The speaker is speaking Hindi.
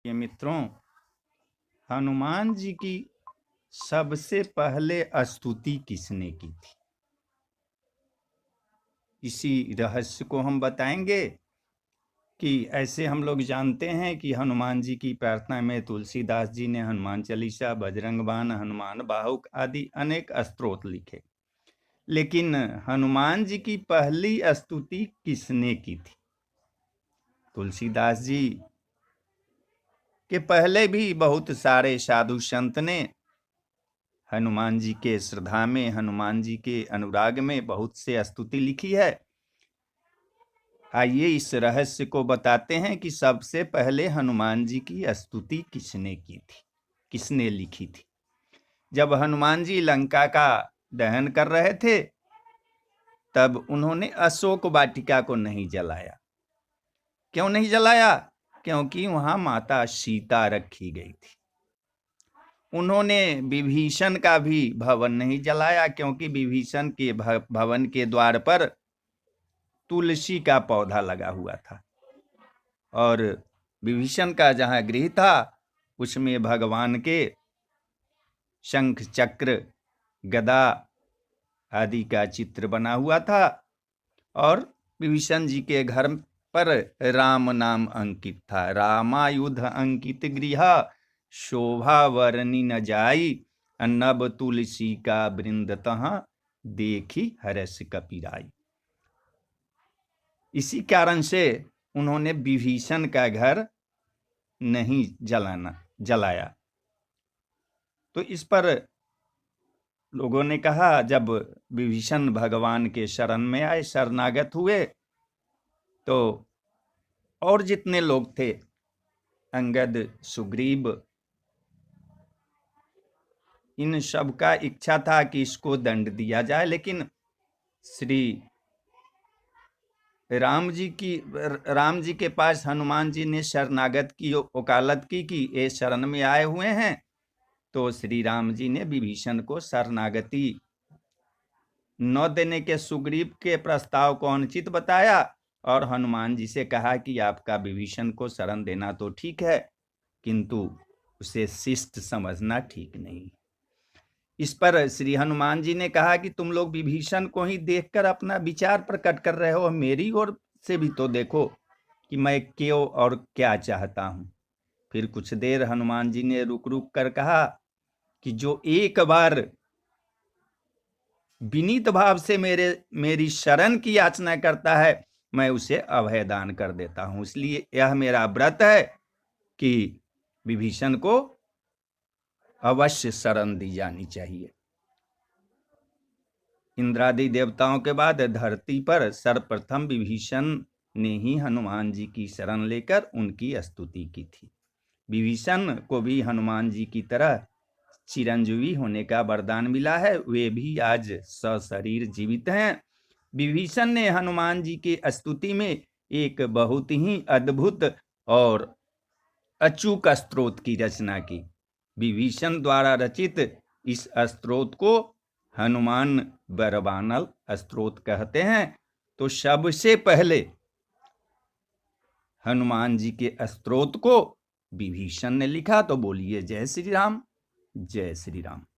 ये मित्रों, हनुमान जी की सबसे पहले स्तुति किसने की थी, इसी रहस्य को हम बताएंगे। कि ऐसे हम लोग जानते हैं कि हनुमान जी की प्रार्थना में तुलसीदास जी ने हनुमान चालीसा, बजरंग बाण, हनुमान बाहुक आदि अनेक स्तोत्र लिखे। लेकिन हनुमान जी की पहली स्तुति किसने की थी? तुलसीदास जी के पहले भी बहुत सारे साधु संत ने हनुमान जी के श्रद्धा में, हनुमान जी के अनुराग में बहुत से स्तुति लिखी है। आइए इस रहस्य को बताते हैं कि सबसे पहले हनुमान जी की स्तुति किसने की थी, किसने लिखी थी। जब हनुमान जी लंका का दहन कर रहे थे तब उन्होंने अशोक वाटिका को नहीं जलाया। क्यों नहीं जलाया? क्योंकि वहां माता सीता रखी गई थी। उन्होंने विभीषण का भी भवन नहीं जलाया, क्योंकि विभीषण के भवन के द्वार पर तुलसी का पौधा लगा हुआ था और विभीषण का जहां गृह था उसमें भगवान के शंख, चक्र, गदा आदि का चित्र बना हुआ था और विभीषण जी के घर पर राम नाम अंकित था। रामायुध अंकित गृह, शोभा वर्णि न जाई, नभ तुलसी का वृंद तहाँ, देखी हर्ष कपीराई। इसी कारण से उन्होंने विभीषण का घर नहीं जलाया। तो इस पर लोगों ने कहा, जब विभीषण भगवान के शरण में आए, शरणागत हुए, तो और जितने लोग थे, अंगद, सुग्रीव, इन सब का इच्छा था कि इसको दंड दिया जाए। लेकिन श्री राम जी के पास हनुमान जी ने शरणागत की वकालत की कि ये शरण में आए हुए हैं, तो श्री राम जी ने विभीषण को शरणागति न देने के सुग्रीव के प्रस्ताव को अनुचित बताया और हनुमान जी से कहा कि आपका विभीषण को शरण देना तो ठीक है, किंतु उसे शिष्ट समझना ठीक नहीं। इस पर श्री हनुमान जी ने कहा कि तुम लोग विभीषण को ही देखकर अपना विचार प्रकट कर रहे हो, मेरी ओर से भी तो देखो कि मैं क्यों और क्या चाहता हूं। फिर कुछ देर हनुमान जी ने रुक रुक कर कहा कि जो एक बार विनीत भाव से मेरी शरण की याचना करता है, मैं उसे अभय दान कर देता हूं। इसलिए यह मेरा व्रत है कि विभीषण को अवश्य शरण दी जानी चाहिए। इंद्रादि देवताओं के बाद धरती पर सर्वप्रथम विभीषण ने ही हनुमान जी की शरण लेकर उनकी स्तुति की थी। विभीषण को भी हनुमान जी की तरह चिरंजीवी होने का वरदान मिला है, वे भी आज सशरीर जीवित हैं। विभीषण ने हनुमान जी के स्तुति में एक बहुत ही अद्भुत और अचूक स्तोत्र की रचना की। विभीषण द्वारा रचित इस स्तोत्र को हनुमान बरवानल स्तोत्र कहते हैं। तो सबसे पहले हनुमान जी के स्तोत्र को विभीषण ने लिखा। तो बोलिए जय श्री राम, जय श्री राम।